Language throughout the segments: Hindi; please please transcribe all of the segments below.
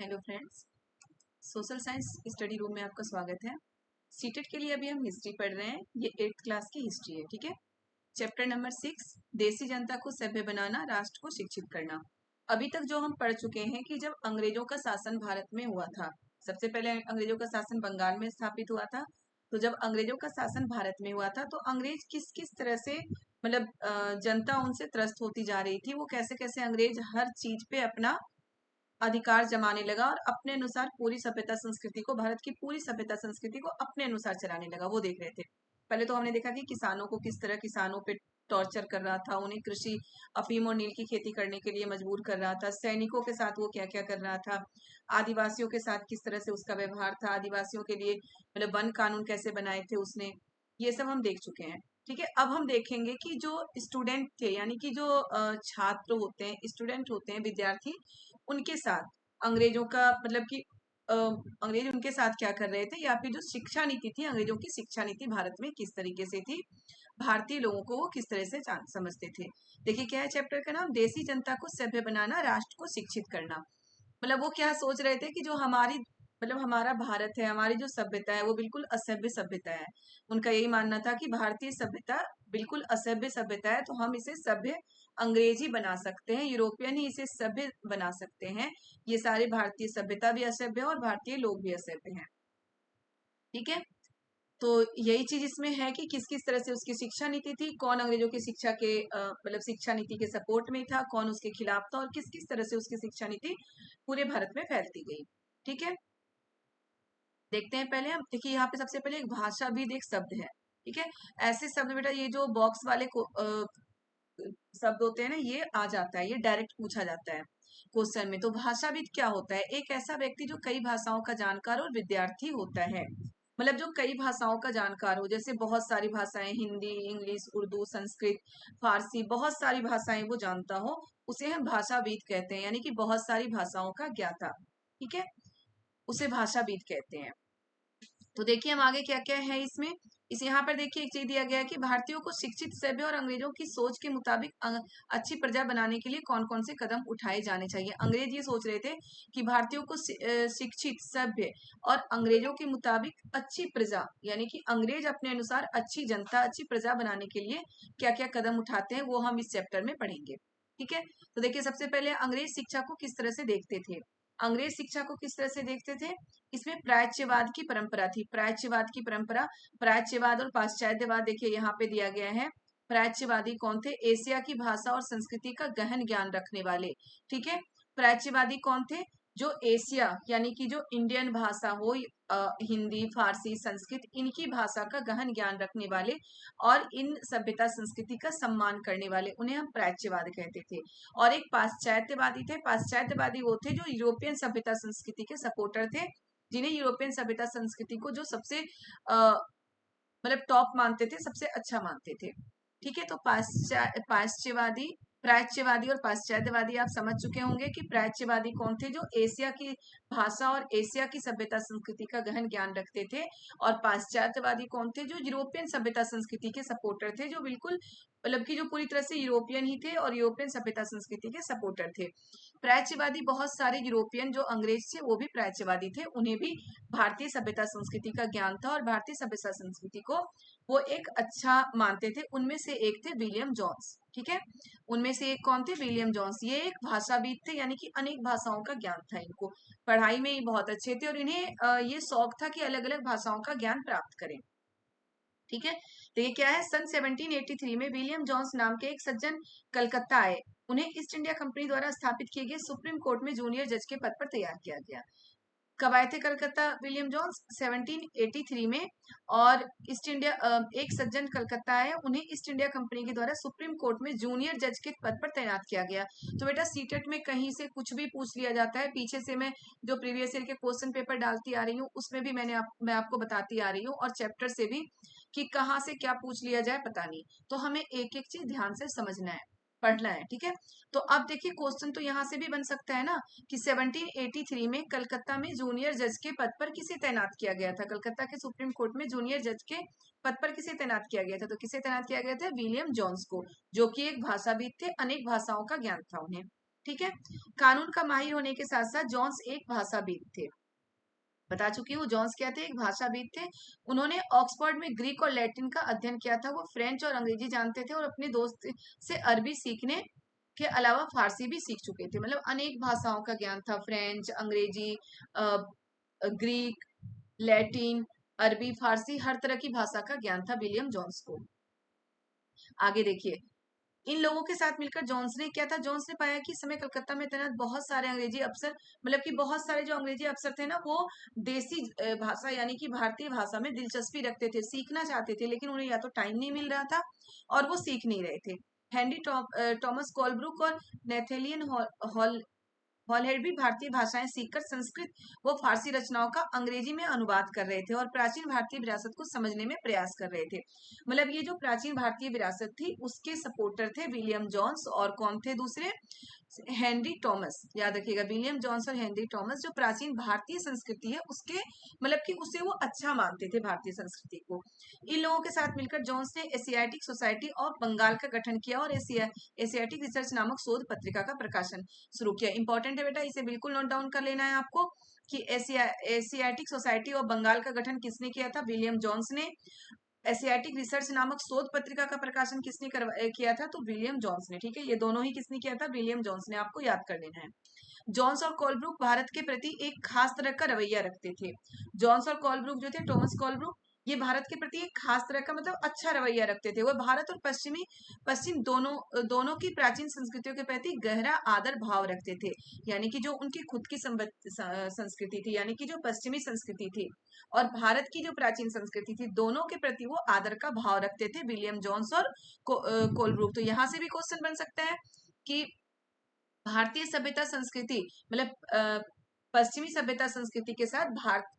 Hello friends, social science study room में आपका स्वागत है। सीटेट के लिए अभी हम हिस्ट्री पढ़ रहे हैं। ये 8th क्लास की हिस्ट्री है, ठीक है। चैप्टर नंबर 6, देसी जनता को सभ्य बनाना, राष्ट्र को शिक्षित करना। अभी तक जो हम पढ़ चुके हैं कि जब अंग्रेजों का शासन भारत में हुआ था, सबसे पहले अंग्रेजों का शासन बंगाल में स्थापित हुआ था। तो जब अंग्रेजों का शासन भारत में हुआ था तो अंग्रेज किस किस तरह से मतलब जनता उनसे त्रस्त होती जा रही थी, वो कैसे कैसे अंग्रेज हर चीज पे अपना अधिकार जमाने लगा और अपने अनुसार पूरी सभ्यता संस्कृति को, भारत की पूरी सभ्यता संस्कृति को अपने अनुसार चलाने लगा, वो देख रहे थे। पहले तो हमने देखा कि किसानों को किस तरह किसानों पे टॉर्चर कर रहा था, उन्हें कृषि अफीम और नील की खेती करने के लिए मजबूर कर रहा था। सैनिकों के साथ वो क्या क्या कर रहा था, आदिवासियों के साथ किस तरह से उसका व्यवहार था, आदिवासियों के लिए मतलब वन कानून कैसे बनाए थे उसने, ये सब हम देख चुके हैं। ठीक है, अब हम देखेंगे कि जो स्टूडेंट थे, यानी कि जो छात्र होते हैं, स्टूडेंट होते हैं, विद्यार्थी, उनके साथ अंग्रेजों का मतलब कि अंग्रेज उनके साथ क्या कर रहे थे, या फिर जो शिक्षा नीति थी, अंग्रेजों की शिक्षा नीति भारत में किस तरीके से थी, भारतीय लोगों को वो किस तरह से समझते थे। देखिए क्या है चैप्टर का नाम, देसी जनता को सभ्य बनाना, राष्ट्र को शिक्षित करना। मतलब वो क्या सोच रहे थे कि जो हमारी मतलब हमारा भारत है, हमारी जो सभ्यता है वो बिल्कुल असभ्य सभ्यता है। उनका यही मानना था कि भारतीय सभ्यता बिल्कुल असभ्य सभ्यता है, तो हम इसे सभ्य अंग्रेजी बना सकते हैं, यूरोपियन ही इसे सभ्य बना सकते हैं। ये सारे भारतीय सभ्यता भी असभ्य है और भारतीय लोग भी असभ्य हैं। ठीक है, तो यही चीज इसमें है कि किस किस तरह से उसकी शिक्षा नीति थी, कौन अंग्रेजों की शिक्षा के मतलब शिक्षा नीति के सपोर्ट में था, कौन उसके खिलाफ था, और किस किस तरह से उसकी शिक्षा नीति पूरे भारत में फैलती गई। ठीक है, देखते हैं पहले हम। देखिए यहाँ पे सबसे पहले एक भाषाविद एक शब्द है। ठीक है, ऐसे शब्द बेटा ये जो बॉक्स वाले शब्द होते हैं ना, ये आ जाता है, ये डायरेक्ट पूछा जाता है क्वेश्चन में। तो भाषाविद क्या होता है, एक ऐसा व्यक्ति जो कई भाषाओं का जानकार और विद्यार्थी होता है। मतलब जो कई भाषाओं का जानकार हो, जैसे बहुत सारी भाषाएं, हिंदी, इंग्लिश, उर्दू, संस्कृत, फारसी, बहुत सारी भाषाएं वो जानता हो, उसे हम भाषाविद कहते हैं, यानी कि बहुत सारी भाषाओं का ज्ञाता। ठीक है, उसे भाषाविद कहते हैं। तो देखिए हम आगे क्या क्या है इसमें। इस यहाँ पर देखिए एक चीज दिया गया है कि भारतीयों को शिक्षित, सभ्य और अंग्रेजों की सोच के मुताबिक अच्छी प्रजा बनाने के लिए कौन कौन से कदम उठाए जाने चाहिए। अंग्रेज ये सोच रहे थे कि भारतीयों को शिक्षित, सभ्य और अंग्रेजों के मुताबिक अच्छी प्रजा, यानी कि अंग्रेज अपने अनुसार अच्छी जनता, अच्छी प्रजा बनाने के लिए क्या क्या कदम उठाते हैं, वो हम इस चैप्टर में पढ़ेंगे। ठीक है, तो देखिए सबसे पहले अंग्रेज शिक्षा को किस तरह से देखते थे। अंग्रेज शिक्षा को किस तरह से देखते थे, इसमें प्राच्यवाद की परंपरा थी। प्राच्यवाद की परंपरा, प्राच्यवाद और पाश्चात्यवाद देखिए यहाँ पे दिया गया है। प्राच्यवादी कौन थे, एशिया की भाषा और संस्कृति का गहन ज्ञान रखने वाले। ठीक है, प्राच्यवादी कौन थे, जो एशिया यानी कि जो इंडियन भाषा हो, हिंदी, फारसी, संस्कृत, इनकी भाषा का गहन ज्ञान रखने वाले और इन सभ्यता संस्कृति का सम्मान करने वाले, उन्हें हम प्राच्यवाद कहते थे। और एक पाश्चात्यवादी थे। पाश्चात्यवादी वो थे जो यूरोपियन सभ्यता संस्कृति के सपोर्टर थे, जिन्हें यूरोपियन सभ्यता संस्कृति को जो सबसे मतलब टॉप मानते थे, सबसे अच्छा मानते थे। ठीक है, तो पाश्चात्यवादी, प्राच्यवादी और पाश्चात्यवादी आप समझ चुके होंगे कि प्राच्यवादी कौन थे, जो एशिया की भाषा और एशिया की सभ्यता संस्कृति का गहन ज्ञान रखते थे। और पाश्चात्यवादी कौन थे, जो यूरोपियन सभ्यता संस्कृति के सपोर्टर थे, जो बिल्कुल मतलब कि जो पूरी तरह से यूरोपियन ही थे और यूरोपियन सभ्यता संस्कृति के सपोर्टर थे। प्राच्यवादी बहुत सारे यूरोपियन जो अंग्रेज थे वो भी प्राच्यवादी थे, उन्हें भी भारतीय सभ्यता संस्कृति का ज्ञान था और भारतीय सभ्यता संस्कृति को वो एक अच्छा मानते थे। उनमें से एक थे विलियम जॉन्स। ठीक है, उनमें से एक कौन थे, विलियम जॉन्स। ये एक भाषाविद थे, यानी कि अनेक भाषाओं का ज्ञान था इनको, पढ़ाई में ही बहुत अच्छे थे और इन्हें ये शौक था कि अलग अलग भाषाओं का ज्ञान प्राप्त करें। ठीक है, तो ये क्या है, सन 1783 में विलियम जॉन्स नाम के एक सज्जन कलकत्ता आए। उन्हें ईस्ट इंडिया कंपनी द्वारा स्थापित किए गए सुप्रीम कोर्ट में जूनियर जज के पद पर तैयार किया गया। कब आए थे कलकत्ता विलियम जॉन्स, 1783 में। और ईस्ट इंडिया एक सज्जन कलकत्ता आए, उन्हें ईस्ट इंडिया कंपनी के द्वारा सुप्रीम कोर्ट में जूनियर जज के पद पर तैनात किया गया। तो बेटा सीटेट में कहीं से कुछ भी पूछ लिया जाता है, पीछे से मैं जो प्रीवियस ईयर के क्वेश्चन पेपर डालती आ रही हूँ उसमें भी मैं आपको बताती आ रही हूँ, और चैप्टर से भी कि कहाँ से क्या पूछ लिया जाए पता नहीं। तो हमें एक एक चीज ध्यान से समझना है, पढ़ना है। ठीक है, तो अब देखिए क्वेश्चन तो यहाँ से भी बन सकता है ना कि 1783 में कलकत्ता में जूनियर जज के पद पर किसे तैनात किया गया था, कलकत्ता के सुप्रीम कोर्ट में जूनियर जज के पद पर किसे तैनात किया गया था, तो किसे तैनात किया गया था, विलियम जॉन्स को, जो कि एक भाषाविद थे, अनेक भाषाओं का ज्ञान था उन्हें। ठीक है। कानून का माहिर होने के साथ साथ जॉन्स एक भाषाविद थे, बता चुकी हूँ। जॉन्स क्या थे? एक भाषाविद थे। उन्होंने ऑक्सफोर्ड में ग्रीक और लैटिन का अध्ययन किया था। वो फ्रेंच और अंग्रेजी जानते थे और अपने दोस्त से अरबी सीखने के अलावा फारसी भी सीख चुके थे। मतलब अनेक भाषाओं का ज्ञान था, फ्रेंच, अंग्रेजी, ग्रीक, लैटिन, अरबी, फारसी, हर तरह की भाषा का ज्ञान था विलियम जॉन्स को। आगे देखिए, इन लोगों के साथ मिलकर जॉन्स ने क्या था? जॉन्स ने पाया कि इस समय कलकत्ता में तैनात बहुत सारे अंग्रेजी अफसर, मतलब कि बहुत सारे जो अंग्रेजी अफसर थे ना, वो देसी भाषा यानी कि भारतीय भाषा में दिलचस्पी रखते थे, सीखना चाहते थे, लेकिन उन्हें या तो टाइम नहीं मिल रहा था और वो सीख नहीं रहे थे। हेनरी टॉमस कोलब्रुक और नेथेलियन हॉल हॉलहेड भी भारतीय भाषाएं सीखकर संस्कृत व फारसी रचनाओं का अंग्रेजी में अनुवाद कर रहे थे और प्राचीन भारतीय विरासत को समझने में प्रयास कर रहे थे। मतलब ये जो प्राचीन भारतीय विरासत थी उसके सपोर्टर थे विलियम जॉन्स, और कौन थे दूसरे? Henry Thomas. याद रखिएगा, विलियम जॉन्स और हेनरी टॉमस जो प्राचीन भारतीय संस्कृति है उसके, मतलब कि उसे वो अच्छा मानते थे, भारतीय संस्कृति को। इन लोगों के साथ मिलकर जॉन्स ने एशियाटिक सोसाइटी ऑफ बंगाल का गठन किया और एशियाटिक रिसर्च नामक शोध पत्रिका का प्रकाशन शुरू किया। इंपॉर्टेंट है बेटा, इसे बिल्कुल नोट डाउन कर लेना है आपको कि एशियाटिक सोसाइटी ऑफ बंगाल का गठन किसने किया था? विलियम जॉन्स ने। एशियाटिक रिसर्च नामक शोध पत्रिका का प्रकाशन किसने किया था? तो विलियम जॉन्स ने। ठीक है, ये दोनों ही किसने किया था? विलियम जॉन्स ने। आपको याद कर लेना है। जॉन्स और कोलब्रुक भारत के प्रति एक खास तरह का रवैया रखते थे। जॉन्स और कोलब्रुक जो थे, टॉमस कोलब्रुक, ये भारत के प्रति एक खास तरह का, मतलब अच्छा रवैया रखते थे। वो भारत और पश्चिम दोनों की प्राचीन संस्कृतियों के प्रति गहरा आदर भाव रखते थे। यानी कि जो उनकी खुद की संस्कृति थी, यानी कि जो पश्चिमी संस्कृति थी और भारत की जो प्राचीन संस्कृति थी, दोनों के प्रति वो आदर का भाव रखते थे, विलियम जॉन्स और कोलब्रुक। तो यहाँ से भी क्वेश्चन बन सकता है कि भारतीय सभ्यता संस्कृति, मतलब पश्चिमी सभ्यता संस्कृति के साथ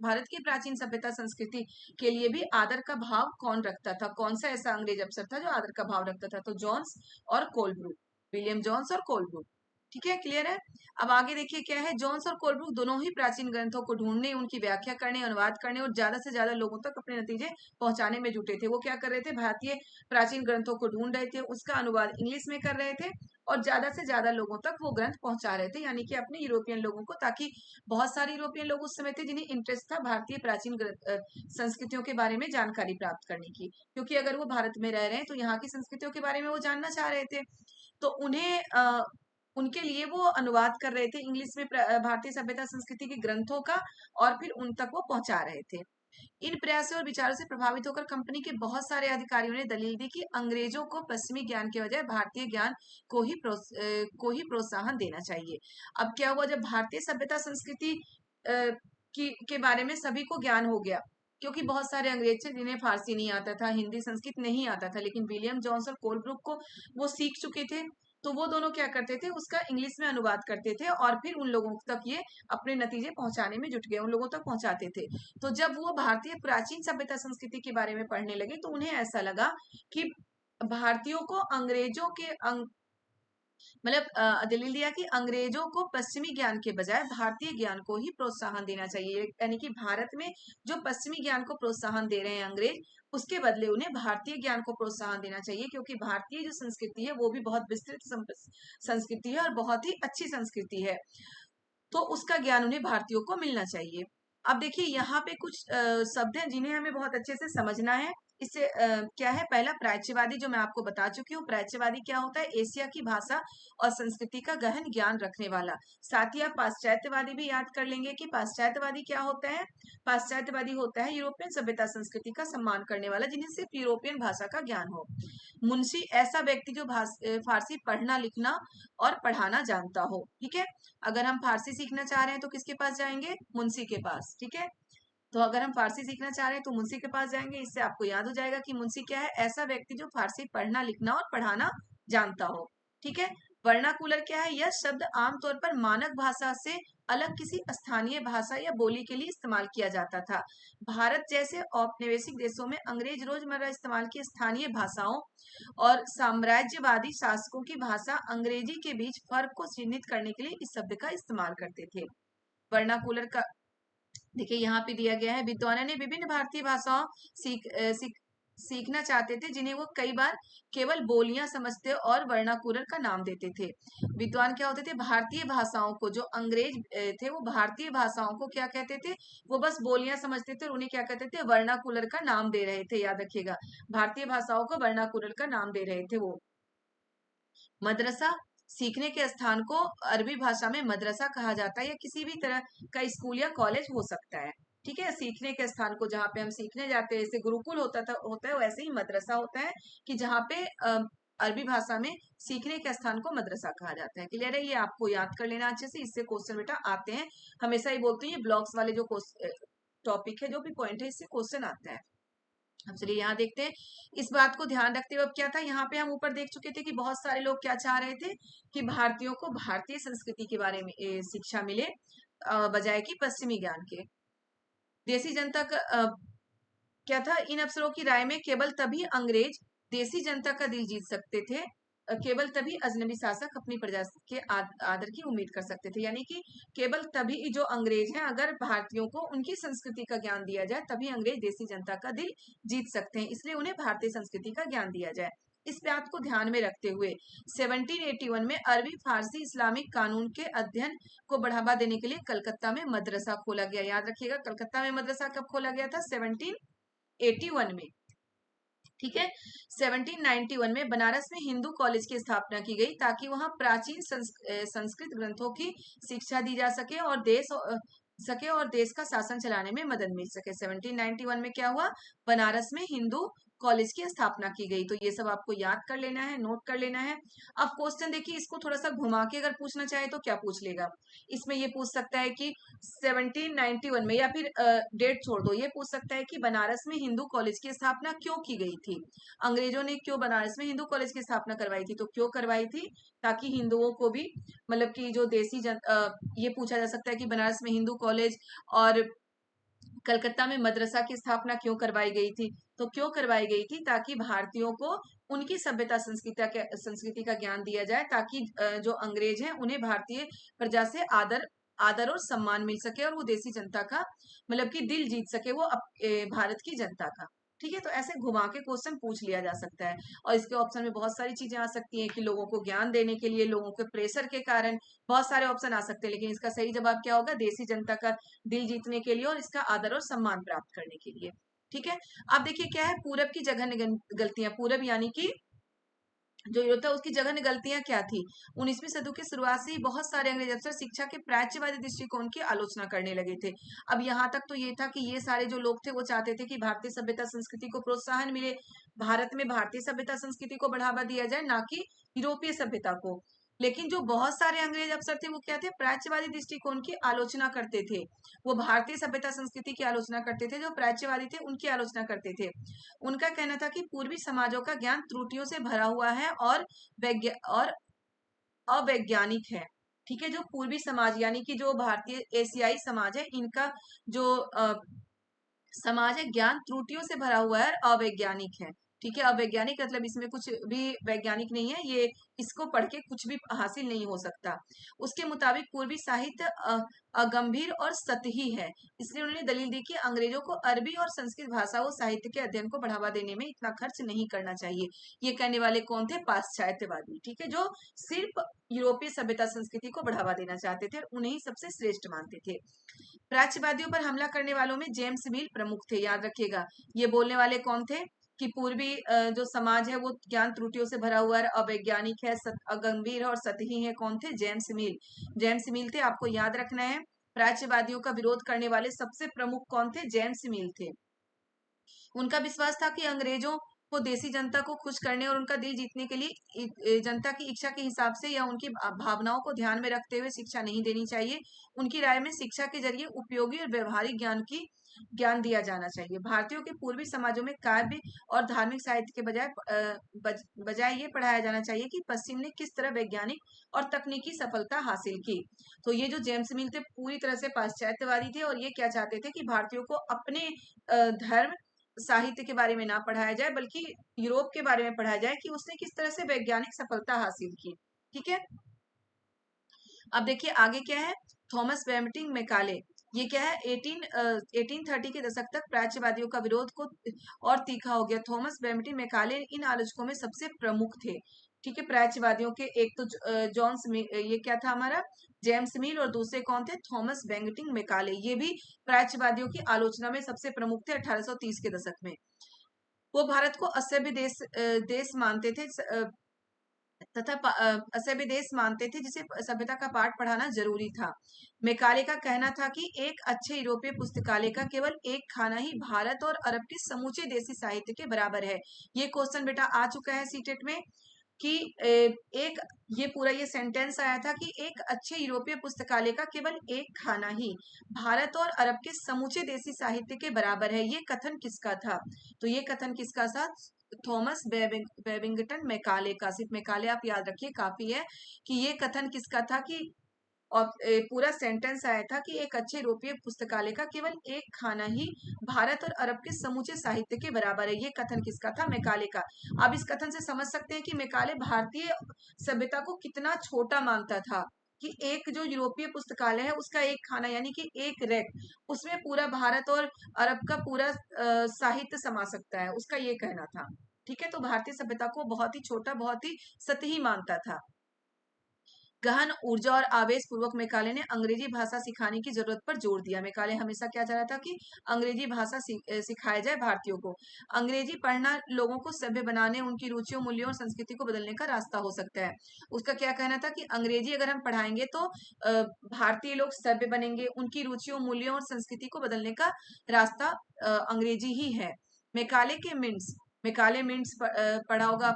भारत की प्राचीन सभ्यता संस्कृति के लिए भी आदर का भाव कौन रखता था? कौन सा ऐसा अंग्रेज अफसर था जो आदर का भाव रखता था? तो जॉन्स और कोलब्रुक, विलियम जॉन्स और कोलब्रुक। ठीक है, क्लियर है। अब आगे देखिए क्या है। जॉन्स और कोलब्रुक दोनों ही प्राचीन ग्रंथों को ढूंढने, उनकी व्याख्या करने, अनुवाद करने और ज्यादा से ज्यादा लोगों तक अपने नतीजे पहुंचाने में जुटे थे। वो क्या कर रहे थे? भारतीय प्राचीन ग्रंथों को ढूंढ रहे थे, उसका अनुवाद इंग्लिश में कर रहे थे और ज्यादा से ज्यादा लोगों तक वो ग्रंथ पहुंचा रहे थे, यानी कि अपने यूरोपियन लोगों को, ताकि बहुत सारे यूरोपियन लोग उस समय थे जिन्हें इंटरेस्ट था भारतीय प्राचीन संस्कृतियों के बारे में जानकारी प्राप्त करने की, क्योंकि अगर वो भारत में रह रहे हैं तो यहाँ की संस्कृतियों के बारे में वो जानना चाह रहे थे। तो उन्हें उनके लिए वो अनुवाद कर रहे थे इंग्लिश में भारतीय सभ्यता संस्कृति के ग्रंथों का, और फिर उन तक वो पहुंचा रहे थे। इन प्रयासों और विचारों से प्रभावित होकर कंपनी के बहुत सारे अधिकारियों ने दलील दी कि अंग्रेजों को पश्चिमी ज्ञान के बजाय भारतीय ज्ञान को ही प्रोत्साहन देना चाहिए। अब क्या हुआ? जब भारतीय सभ्यता संस्कृति के बारे में सभी को ज्ञान हो गया, क्योंकि बहुत सारे अंग्रेज थे जिन्हें फारसी नहीं आता था, हिंदी संस्कृत नहीं आता था, लेकिन विलियम जॉन्स और कोलब्रुक को वो सीख चुके थे। तो वो दोनों क्या करते थे? उसका इंग्लिश में अनुवाद करते थे और फिर उन लोगों तक ये अपने नतीजे पहुंचाने में जुट गए, उन लोगों तक पहुंचाते थे। तो जब वो भारतीय प्राचीन सभ्यता संस्कृति के बारे में पढ़ने लगे तो उन्हें ऐसा लगा कि भारतीयों को अंग्रेजों के मतलब दलील दिया कि अंग्रेजों को पश्चिमी ज्ञान के बजाय भारतीय ज्ञान को ही प्रोत्साहन देना चाहिए। यानी कि भारत में जो पश्चिमी ज्ञान को प्रोत्साहन दे रहे हैं अंग्रेज, उसके बदले उन्हें भारतीय ज्ञान को प्रोत्साहन देना चाहिए, क्योंकि भारतीय जो संस्कृति है वो भी बहुत विस्तृत संस्कृति है और बहुत ही अच्छी संस्कृति है, तो उसका ज्ञान उन्हें भारतीयों को मिलना चाहिए। अब देखिए यहाँ पे कुछ शब्द हैं जिन्हें हमें बहुत अच्छे से समझना है। इससे क्या है? पहला, प्राच्यवादी, जो मैं आपको बता चुकी हूँ। प्राच्यवादी क्या होता है? एशिया की भाषा और संस्कृति का गहन ज्ञान रखने वाला। साथ ही आप पाश्चात्यवादी भी याद कर लेंगे कि पाश्चात्यवादी क्या होता है? पाश्चात्यवादी होता है यूरोपियन सभ्यता संस्कृति का सम्मान करने वाला, जिन्हें सिर्फ यूरोपियन भाषा का ज्ञान हो। मुंशी, ऐसा व्यक्ति जो फारसी पढ़ना, लिखना और पढ़ाना जानता हो। ठीक है, अगर हम फारसी सीखना चाह रहे हैं तो किसके पास जाएंगे? मुंशी के पास। ठीक है, तो अगर हम फारसी सीखना चाह रहे हैं तो मुंशी के पास जाएंगे। इससे आपको याद हो जाएगा कि मुंशी क्या है? ऐसा व्यक्ति जो फारसी पढ़ना, लिखना और पढ़ाना जानता हो। ठीक है, वर्नाकुलर क्या है? यह शब्द आमतौर पर मानक भाषा से अलग किसी स्थानीय भाषा या बोली के लिए इस्तेमाल किया जाता था। भारत जैसे औपनिवेशिक देशों में अंग्रेज रोजमर्रा इस्तेमाल की स्थानीय भाषाओं और साम्राज्यवादी शासकों की भाषा अंग्रेजी के बीच फर्क को चिन्हित करने के लिए इस शब्द का इस्तेमाल करते थे। वर्नाकुलर का देखिए यहाँ पे दिया गया है, विद्वानों ने विभिन्न भारतीय भाषाओं सीख सीखना चाहते थे, जिन्हें वो कई बार केवल बोलियां समझते और वर्नाकुलर का नाम देते थे। विद्वान क्या होते थे? भारतीय भाषाओं को, जो अंग्रेज थे वो भारतीय भाषाओं को क्या कहते थे? वो बस बोलियां समझते थे और उन्हें क्या कहते थे? वर्नाकुलर का नाम दे रहे थे। याद रखिएगा, भारतीय भाषाओं को वर्नाकुलर का नाम दे रहे थे वो। मदरसा, सीखने के स्थान को अरबी भाषा में मदरसा कहा जाता है, या किसी भी तरह का स्कूल या कॉलेज हो सकता है। ठीक है, सीखने के स्थान को जहाँ पे हम सीखने जाते हैं, जैसे गुरुकुल होता है वैसे ही मदरसा होता है कि जहाँ पे अरबी भाषा में सीखने के स्थान को मदरसा कहा जाता है। क्लियर है? ये आपको याद कर लेना अच्छे से, इससे क्वेश्चन बेटा आते हैं। हमेशा ही बोलते हैं ये ब्लॉक्स वाले जो टॉपिक है, जो भी पॉइंट है, इससे क्वेश्चन आता है। अब चलिए यहाँ देखते हैं। इस बात को ध्यान रखते हुए अब क्या था, यहाँ पे हम ऊपर देख चुके थे कि बहुत सारे लोग क्या चाह रहे थे कि भारतीयों को भारतीय संस्कृति के बारे में शिक्षा मिले, बजाय कि पश्चिमी ज्ञान के। देसी जनता का क्या था, इन अफसरों की राय में केवल तभी अंग्रेज देसी जनता का दिल जीत सकते थे, केवल तभी अजनबी शासक अपनी प्रजा के आदर की उम्मीद कर सकते थे। यानी कि केवल तभी जो अंग्रेज हैं, अगर भारतीयों को उनकी संस्कृति का ज्ञान दिया जाए तभी अंग्रेज देसी जनता का दिल जीत सकते हैं, इसलिए उन्हें भारतीय संस्कृति का ज्ञान दिया जाए। इस बात को ध्यान में रखते हुए 1781 में अरबी फारसी इस्लामिक कानून के अध्ययन को बढ़ावा देने के लिए कलकत्ता में मदरसा खोला गया। याद रखिएगा, कलकत्ता में मदरसा कब खोला गया था? 1781 में। ठीक है, 1791 में बनारस में हिंदू कॉलेज की स्थापना की गई ताकि वहां प्राचीन संस्कृत ग्रंथों की शिक्षा दी जा सके और देश का शासन चलाने में मदद मिल सके। 1791 में क्या हुआ? बनारस में हिंदू कॉलेज की स्थापना की गई। तो ये सब आपको याद कर लेना है, नोट कर लेना है। अब क्वेश्चन देखिए, इसको थोड़ा सा घुमा के अगर पूछना चाहे तो क्या पूछ लेगा? इसमें ये पूछ सकता है कि 1791 में, या फिर डेट छोड़ दो, ये पूछ सकता है कि बनारस में हिंदू कॉलेज की स्थापना क्यों की गई थी? अंग्रेजों ने क्यों बनारस में हिंदू कॉलेज की स्थापना करवाई थी? तो क्यों करवाई थी? ताकि हिंदुओं को भी, मतलब कि जो ये पूछा जा सकता है कि बनारस में हिंदू कॉलेज और कलकत्ता में मदरसा की स्थापना क्यों करवाई गई थी? तो क्यों करवाई गई थी? ताकि भारतीयों को उनकी सभ्यता संस्कृति का ज्ञान दिया जाए, ताकि जो अंग्रेज हैं उन्हें भारतीय प्रजा से आदर आदर और सम्मान मिल सके, और वो देसी जनता का, मतलब कि दिल जीत सके वो भारत की जनता का। ठीक है, तो ऐसे घुमा के क्वेश्चन पूछ लिया जा सकता है। और इसके ऑप्शन में बहुत सारी चीजें आ सकती हैं कि लोगों को ज्ञान देने के लिए, लोगों के प्रेशर के कारण, बहुत सारे ऑप्शन आ सकते हैं। लेकिन इसका सही जवाब क्या होगा? देसी जनता का दिल जीतने के लिए और इसका आदर और सम्मान प्राप्त करने के लिए। ठीक है, अब देखिए क्या है, पूरब की जघन्य गलतियां। पूरब यानी कि जो यूरोप था, उसकी जघन्य गलतियां क्या थी? 19वीं सदी की शुरुआत से ही बहुत सारे अंग्रेज अफसर शिक्षा के प्राच्यवादी दृष्टिकोण की आलोचना करने लगे थे। अब यहाँ तक तो ये था कि ये सारे जो लोग थे वो चाहते थे कि भारतीय सभ्यता संस्कृति को प्रोत्साहन मिले, भारत में भारतीय सभ्यता संस्कृति को बढ़ावा दिया जाए, ना कि यूरोपीय सभ्यता को। लेकिन जो बहुत सारे अंग्रेज अफसर थे वो क्या थे? प्राच्यवादी दृष्टिकोण की आलोचना करते थे। वो भारतीय सभ्यता संस्कृति की आलोचना करते थे, जो प्राच्यवादी थे उनकी आलोचना करते थे। उनका कहना था कि पूर्वी समाजों का ज्ञान त्रुटियों से भरा हुआ है और और अवैज्ञानिक है। ठीक है, जो पूर्वी समाज यानी कि जो भारतीय एशियाई समाज है, इनका जो समाज है ज्ञान त्रुटियों से भरा हुआ है, अवैज्ञानिक है। ठीक है, अवैज्ञानिक मतलब इसमें कुछ भी वैज्ञानिक नहीं है, ये इसको पढ़ के कुछ भी हासिल नहीं हो सकता। उसके मुताबिक पूर्वी साहित्य अगंभीर और सतही है, इसलिए उन्होंने दलील दी कि अंग्रेजों को अरबी और संस्कृत भाषा व साहित्य के अध्ययन को बढ़ावा देने में इतना खर्च नहीं करना चाहिए। ये कहने वाले कौन थे? पाश्चात्यवादी। ठीक है, जो सिर्फ यूरोपीय सभ्यता संस्कृति को बढ़ावा देना चाहते थे, उन्हें ही सबसे श्रेष्ठ मानते थे। प्राच्यवादियों पर हमला करने वालों में जेम्स मिल प्रमुख थे। याद रखिएगा, ये बोलने वाले कौन थे कि पूर्वी जो समाज है वो ज्ञान त्रुटियों से भरा हुआ है, अवैज्ञानिक है, अगंभीर है और सतही है। कौन थे? जेम्स मिल। जेम्स मिल थे, आपको याद रखना है। प्राच्यवादियों का विरोध करने वाले सबसे प्रमुख कौन थे? जेम्स मिल थे। उनका विश्वास था कि अंग्रेजों को देसी जनता को खुश करने और उनका दिल जीतने के लिए जनता की इच्छा के हिसाब से या उनकी भावनाओं को ध्यान में रखते हुए शिक्षा नहीं देनी चाहिए। उनकी राय में शिक्षा के जरिए उपयोगी और व्यवहारिक ज्ञान दिया जाना चाहिए। भारतीयों के पूर्वी समाजों में काव्य और धार्मिक साहित्य के बजाय ये पढ़ाया जाना चाहिए कि पश्चिम ने किस तरह वैज्ञानिक और तकनीकी सफलता हासिल की। तो ये जो जेम्स मिल थे पूरी तरह से पाश्चात्यवादी थे, और ये क्या चाहते थे कि भारतीयों को अपने धर्म साहित्य के बारे में ना पढ़ाया जाए, बल्कि यूरोप के बारे में पढ़ाया जाए कि उसने किस तरह से वैज्ञानिक सफलता हासिल की। ठीक है, अब देखिए आगे क्या है। थॉमस बैम्टिंग मैकाले, ये क्या है, 1830 के दशक तक प्राच्यवादियों का विरोध को और तीखा हो गया। थॉमस बेनेडिक्ट मैकाले इन आलोचकों में सबसे प्रमुख थे। ठीक है, प्राच्यवादियों के एक तो ये क्या था हमारा, जेम्स मिल, और दूसरे कौन थे, थॉमस बेनेडिक्ट मैकाले। ये भी प्राच्यवादियों की आलोचना में सबसे प्रमुख थे 1830 के दशक में। वो भारत को असभ्य देश मानते थे तथा असभ्य देश मानते थे जिसे सभ्यता का पाठ पढ़ाना जरूरी था। मैकाले का कहना था कि एक अच्छे यूरोपीय पुस्तकालय का केवल एक खाना ही भारत और अरब के समूचे देसी साहित्य के बराबर है। ये क्वेश्चन बेटा आ चुका है सीटेट में कि एक ये पूरा ये सेंटेंस आया था कि एक अच्छे यूरोपीय पुस्तकालय का केवल एक खाना ही भारत और अरब के समूचे देसी साहित्य के बराबर है। ये कथन किसका था, तो ये कथन किसका था, थॉमस बेबिंगटन मैकाले का। सिर्फ मैकाले आप याद रखिए काफी है कि ये कथन किसका था कि, और पूरा सेंटेंस आया था कि एक अच्छे यूरोपीय पुस्तकालय का केवल एक खाना ही भारत और अरब के समूचे साहित्य के बराबर है। ये कथन किसका था, मैकाले का। आप इस कथन से समझ सकते हैं कि मैकाले भारतीय सभ्यता को कितना छोटा मानता था कि एक जो यूरोपीय पुस्तकालय है उसका एक खाना यानी कि एक रैक, उसमें पूरा भारत और अरब का पूरा साहित्य समा सकता है, उसका ये कहना था। ठीक है, तो भारतीय सभ्यता को बहुत ही छोटा, बहुत ही सतही मानता था। गहन ऊर्जा और आवेश पूर्वक मैकाले ने अंग्रेजी भाषा सिखाने की जरूरत पर जोर दिया। मैकाले हमेशा क्या चाह रहा था कि अंग्रेजी भाषा सिखाया जाए भारतीयों को। अंग्रेजी पढ़ना लोगों को सभ्य बनाने, उनकी रुचियों, मूल्यों और संस्कृति को बदलने का रास्ता हो सकता है। उसका क्या कहना था कि अंग्रेजी अगर हम पढ़ाएंगे तो भारतीय लोग सभ्य बनेंगे, उनकी रुचियों, मूल्यों और संस्कृति को बदलने का रास्ता अंग्रेजी ही है। मैकाले के मिंट्स, मैकाले मिंट्स पढ़ा होगा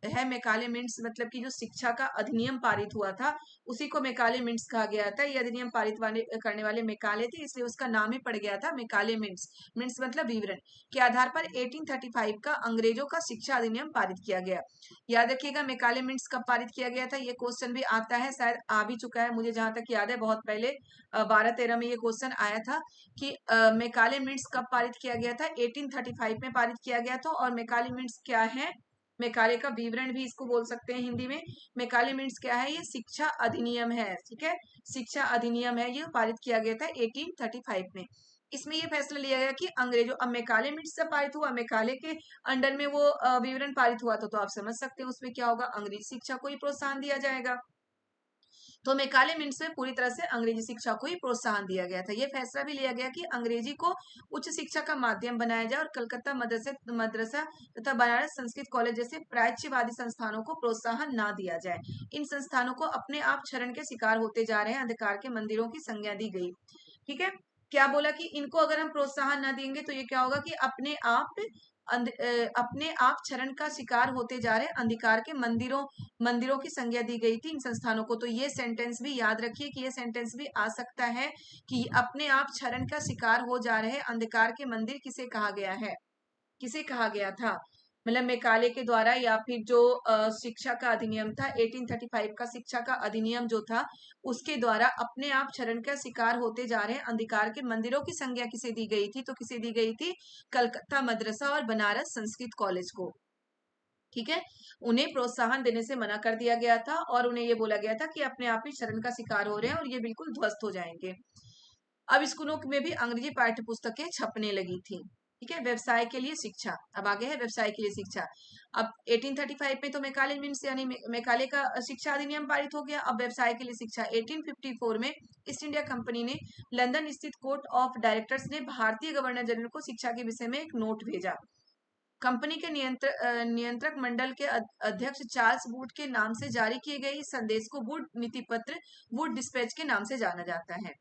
है। मैकाले मिंट्स मतलब कि जो शिक्षा का अधिनियम पारित हुआ था उसी को मैकाले मिंट्स कहा गया था। ये अधिनियम पारित करने वाले मैकाले थे, इसलिए उसका नाम ही पड़ गया था मैकाले मिंट्स। मिंट्स मतलब विवरण के आधार पर 1835 का अंग्रेजों का शिक्षा अधिनियम पारित किया गया। याद रखिएगा मैकाले मिंट्स कब पारित किया गया था, ये क्वेश्चन भी आता है, शायद आ भी चुका है, मुझे जहां तक याद है बहुत पहले 12-13 में ये क्वेश्चन आया था कि मैकाले मिंट्स कब पारित किया गया था, 1835 में पारित किया गया था। और मैकाले मिंट्स क्या है, मैकाले का विवरण भी इसको बोल सकते हैं हिंदी में। मैकाले मिंट्स क्या है, ये शिक्षा अधिनियम है। ठीक है, शिक्षा अधिनियम है, ये पारित किया गया था 1835 में। इसमें ये फैसला लिया गया कि अंग्रेजों, अब मैकाले मिंट्स से पारित हुआ, मैकाले के अंडर में वो विवरण पारित हुआ था, तो आप समझ सकते हैं उसमें क्या होगा, अंग्रेजी शिक्षा को ही प्रोत्साहन दिया जाएगा। तो मैकाले मिंट्स में पूरी तरह से अंग्रेजी शिक्षा को ही प्रोत्साहन दिया गया था। यह फैसला भी लिया गया कि अंग्रेजी को उच्च शिक्षा का माध्यम बनाया जाए और कलकत्ता मदरसा तथा बनारस संस्कृत कॉलेज जैसे प्राच्यवादी संस्थानों को प्रोत्साहन ना दिया जाए। इन संस्थानों को अपने आप क्षरण के शिकार होते जा रहे हैं अंधकार के मंदिरों की संज्ञा दी गई। ठीक है, क्या बोला कि इनको अगर हम प्रोत्साहन ना देंगे तो ये क्या होगा कि अपने आप क्षरण का शिकार होते जा रहे अंधकार के मंदिरों की संज्ञा दी गई थी इन संस्थानों को। तो ये सेंटेंस भी याद रखिए कि ये सेंटेंस भी आ सकता है कि अपने आप क्षरण का शिकार हो जा रहे अंधकार के मंदिर किसे कहा गया है, किसे कहा गया था, मतलब मैकाले के द्वारा, या फिर जो शिक्षा का अधिनियम था 1835 का शिक्षा का अधिनियम जो था उसके द्वारा अपने आप क्षरण का शिकार होते जा रहे अंधकार के मंदिरों की संज्ञा किसे दी गई थी, तो किसे दी गई थी, कलकत्ता मदरसा और बनारस संस्कृत कॉलेज को। ठीक है, उन्हें प्रोत्साहन देने से मना कर दिया गया था और उन्हें ये बोला गया था कि अपने आप ही शरण का शिकार हो रहे हैं और ये बिल्कुल ध्वस्त हो जाएंगे। अब स्कूलों में भी अंग्रेजी पाठ्य पुस्तकें छपने लगी थी। ठीक है, व्यवसाय के लिए शिक्षा, अब आगे है व्यवसाय के लिए शिक्षा। अब 1835 में तो मैकाले मिंट्स यानी मैकाले का शिक्षा अधिनियम पारित हो गया। अब व्यवसाय के लिए शिक्षा 1854 में ईस्ट इंडिया कंपनी ने लंदन स्थित कोर्ट ऑफ डायरेक्टर्स ने भारतीय गवर्नर जनरल को शिक्षा के विषय में एक नोट भेजा। कंपनी के नियंत्रक मंडल के अध्यक्ष चार्ल्स वुड के नाम से जारी किए गए इस संदेश को वुड नीति पत्र, वुड डिस्पैच के नाम से जाना जाता है।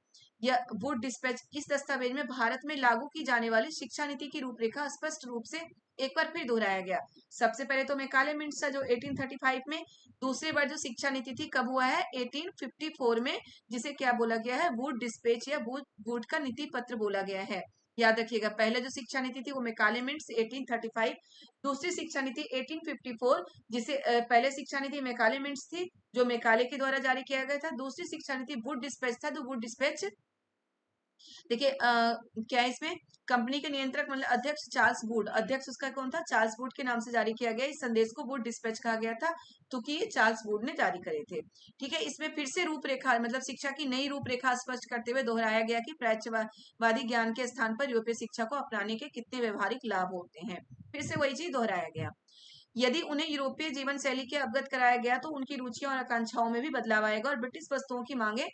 यह वुड डिस्पैच इस दस्तावेज में भारत में लागू की जाने वाली शिक्षा नीति की रूपरेखा स्पष्ट रूप से एक बार फिर दोहराया गया। सबसे पहले तो मैकाले मिंट्स जो 1835 में, दूसरी बार जो शिक्षा नीति थी कब हुआ है, 1854 में, जिसे क्या बोला गया है, वुड डिस्पैच या वुड का नीति पत्र बोला गया है। याद रखिएगा, पहले जो शिक्षा नीति थी वो मैकाले मिंट्स 1835, दूसरी शिक्षा नीति 1854, जिसे पहले शिक्षा नीति मैकाले मिंट्स थी जो मैकाले के द्वारा जारी किया गया था, दूसरी शिक्षा नीति वुड डिस्पैच था, तो वुड डिस्पैच देखिए क्या है इसमें, कंपनी के नियंत्रक मतलब अध्यक्ष चार्ल्स वुड, अध्यक्ष उसका कौन था, चार्ल्स वुड के नाम से जारी किया गया। इस संदेश को वुड डिस्पैच कहा गया था, तो कि ये चार्ल्स वुड ने जारी करे थे। ठीक है, इसमें फिर से रूपरेखा मतलब शिक्षा की नई रूपरेखा स्पष्ट करते हुए दोहराया गया कि प्राच्यवादी ज्ञान के स्थान पर यूरोपीय शिक्षा को अपनाने के कितने व्यवहारिक लाभ होते हैं। फिर से वही चीज दोहराया गया। यदि उन्हें यूरोपीय जीवन शैली के अवगत कराया गया तो उनकी रुचियों और आकांक्षाओं में भी बदलाव आएगा और ब्रिटिश वस्तुओं की मांगे,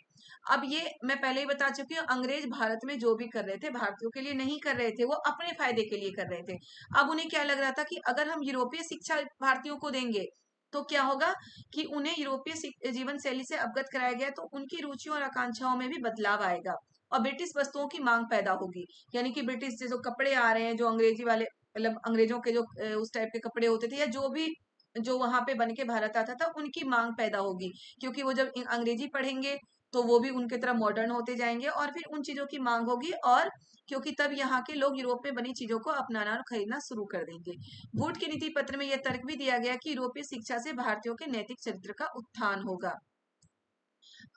अब ये मैं पहले ही बता चुकी हूँ, अंग्रेज भारत में जो भी कर रहे थे भारतीयों के लिए नहीं कर रहे थे, वो अपने फायदे के लिए कर रहे थे। अब उन्हें क्या लग रहा था कि अगर हम यूरोपीय शिक्षा भारतीयों को देंगे तो क्या होगा कि उन्हें यूरोपीय जीवन शैली से अवगत कराया गया तो उनकी रुचियों और आकांक्षाओं में भी बदलाव आएगा और ब्रिटिश वस्तुओं की मांग पैदा होगी। यानी कि ब्रिटिश जो कपड़े आ रहे हैं, जो अंग्रेजी वाले मतलब अंग्रेजों के जो उस टाइप के कपड़े होते थे या जो भी जो वहां पे बन के भारत आता था, उनकी मांग पैदा होगी, क्योंकि वो जब अंग्रेजी पढ़ेंगे तो वो भी उनके तरह मॉडर्न होते जाएंगे और फिर उन चीजों की मांग होगी, और क्योंकि तब यहाँ के लोग यूरोप में बनी चीजों को अपनाना और खरीदना शुरू कर देंगे। वुड के नीति पत्र में यह तर्क भी दिया गया कि यूरोपीय शिक्षा से भारतीयों के नैतिक चरित्र का उत्थान होगा।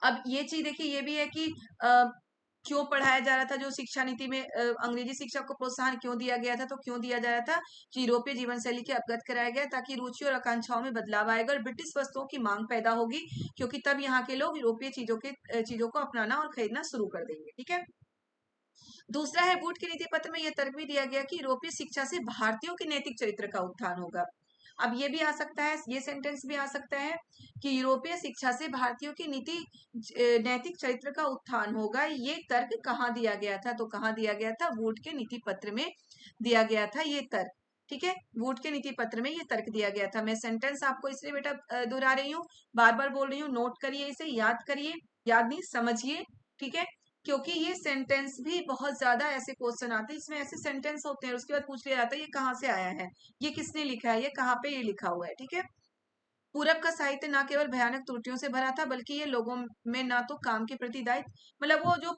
अब ये चीज देखिए, ये भी है कि क्यों पढ़ाया जा रहा था, जो शिक्षा नीति में अंग्रेजी शिक्षा को प्रोत्साहन क्यों दिया गया था, तो क्यों दिया जा रहा था कि यूरोपीय जीवन शैली के अवगत कराया गया ताकि रुचि और आकांक्षाओं में बदलाव आएगा और ब्रिटिश वस्तुओं की मांग पैदा होगी, क्योंकि तब यहाँ के लोग यूरोपीय चीजों को अपनाना और खरीदना शुरू कर देंगे। ठीक है, दूसरा है वुड के नीति पत्र में यह तर्क भी दिया गया कि यूरोपीय शिक्षा से भारतीयों के नैतिक चरित्र का उत्थान होगा। अब ये भी आ सकता है, ये सेंटेंस भी आ सकता है कि यूरोपीय शिक्षा से भारतीयों की नैतिक चरित्र का उत्थान होगा। ये तर्क कहाँ दिया गया था, तो कहाँ दिया गया था, वुड के नीति पत्र में दिया गया था ये तर्क। ठीक है, वुड के नीति पत्र में ये तर्क दिया गया था। मैं सेंटेंस आपको इसलिए बेटा दोहरा रही हूँ, बार बार बोल रही हूँ, नोट करिए, इसे याद करिए, याद नहीं समझिए। ठीक है, क्योंकि ये सेंटेंस भी बहुत ज्यादा ऐसे क्वेश्चन आते हैं, इसमें ऐसे सेंटेंस होते हैं उसके बाद पूछ लिया जाता है ये कहाँ से आया है, ये किसने लिखा है, ये कहाँ पे ये लिखा हुआ है। ठीक है, पूरब का साहित्य ना केवल भयानक त्रुटियों से भरा था बल्कि ये लोगों में ना तो काम के प्रति दायित्व, मतलब वो जो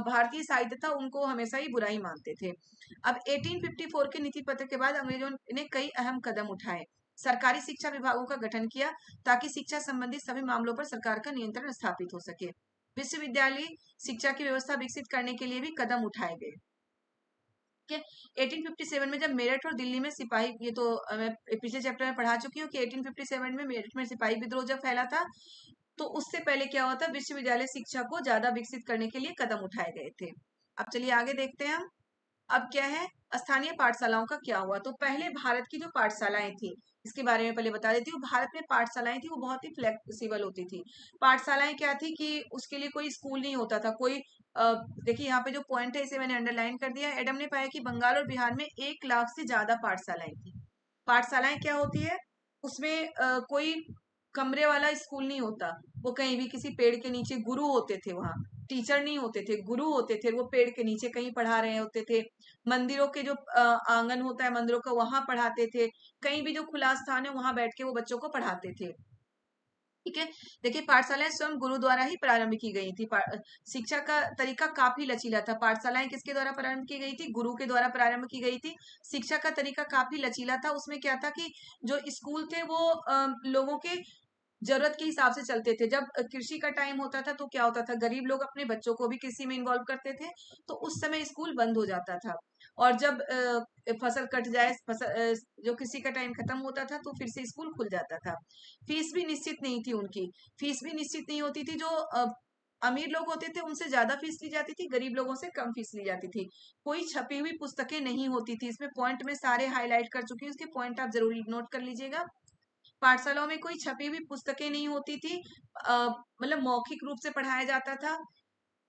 भारतीय साहित्य था उनको हमेशा ही बुरा ही मानते थे। अब 1854 के नीति पत्र के बाद अंग्रेजों ने कई अहम कदम उठाए। सरकारी शिक्षा विभागों का गठन किया ताकि शिक्षा संबंधी सभी मामलों पर सरकार का नियंत्रण स्थापित हो सके। विश्वविद्यालय शिक्षा की व्यवस्था विकसित करने के लिए भी कदम उठाए गए। 1857 में जब मेरठ और दिल्ली में सिपाही, ये तो मैं पिछले चैप्टर में पढ़ा चुकी हूँ कि 1857 में मेरठ में सिपाही विद्रोह जब फैला था, तो उससे पहले क्या हुआ था, विश्वविद्यालय शिक्षा को ज्यादा विकसित करने के लिए कदम उठाए गए थे। अब चलिए आगे देखते हैं हम। अब क्या है, स्थानीय पाठशालाओं का क्या हुआ, तो पहले भारत की जो पाठशालाएं थी इसके बारे में पहले बता देती हूँ। भारत में पाठशालाएं थी वो बहुत ही फ्लेक्सिबल होती थी। पाठशालाएं क्या थी कि उसके लिए कोई स्कूल नहीं होता था, कोई देखिए यहाँ पे जो पॉइंट है इसे मैंने अंडरलाइन कर दिया। एडम ने पाया कि बंगाल और बिहार में 1 लाख से ज्यादा पाठशालाएं थी। पाठशालाएं क्या होती है, उसमें कोई कमरे वाला स्कूल नहीं होता, वो कहीं भी किसी पेड़ के नीचे गुरु होते थे, वहां टीचर नहीं होते थे, गुरु होते थे, वो पेड़ के नीचे कहीं पढ़ा रहे होते थे। मंदिरों के जो आंगन होता है मंदिरों का, वहां पढ़ाते थे। कहीं भी जो खुला स्थान है वहां बैठ के वो बच्चों को पढ़ाते थे। ठीक है, देखिए पाठशालाएं स्वयं गुरु द्वारा ही प्रारंभ की गई थी। शिक्षा का तरीका काफी लचीला था। पाठशालाएं किसके द्वारा प्रारंभ की गई थी, गुरु के द्वारा प्रारंभ की गई थी। शिक्षा का तरीका काफी लचीला था, उसमें क्या था कि जो स्कूल थे वो लोगों के जरूरत के हिसाब से चलते थे। जब कृषि का टाइम होता था तो क्या होता था, गरीब लोग अपने बच्चों को भी कृषि में इन्वॉल्व करते थे, तो उस समय स्कूल बंद हो जाता था। और जब फसल कट जाए, जो कृषि का टाइम खत्म होता था तो फिर से स्कूल खुल जाता था। फीस भी निश्चित नहीं थी उनकी, फीस भी निश्चित नहीं होती थी। जो अमीर लोग होते थे उनसे ज्यादा फीस ली जाती थी, गरीब लोगों से कम फीस ली जाती थी। कोई छपी हुई पुस्तकें नहीं होती थी। इसमें पॉइंट में सारे हाईलाइट कर चुकी हूँ, उसके पॉइंट आप जरूर नोट कर लीजिएगा। पाठशालाओं में कोई छपी हुई पुस्तकें नहीं होती थी, मतलब मौखिक रूप से पढ़ाया जाता था।